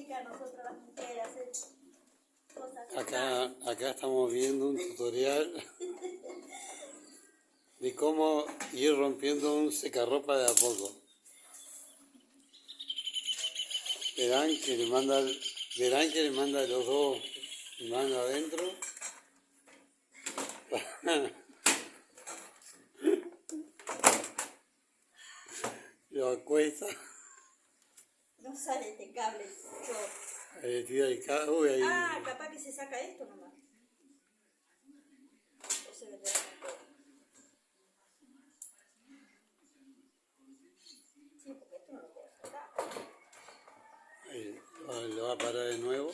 chicas, nosotras las mujeres, hacer cosas. Acá estamos viendo un tutorial de cómo ir rompiendo un secarropa de a poco. Verán que le manda los dos manos adentro. Lo acuesta. No sale este cable. Ahí tira el cable. Uy, ahí. Ah, capaz que se saca esto nomás. O se le deja todo. Sí, porque esto no lo puedo sacar. Ahí lo va a parar de nuevo.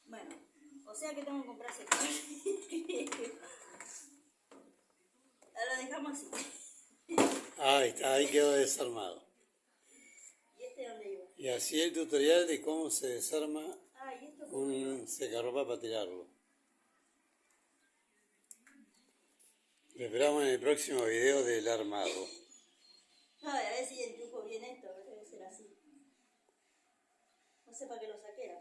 Bueno, o sea que tengo que comprar ese Ahora lo dejamos así. Ahí está, ahí quedó desarmado. ¿Y este dónde iba? Y así el tutorial de cómo se desarma ¿Y esto un secarropa para tirarlo. Lo esperamos en el próximo video del armado. No, a ver si enchufo bien esto, debe ser así. No sé para qué lo saqué.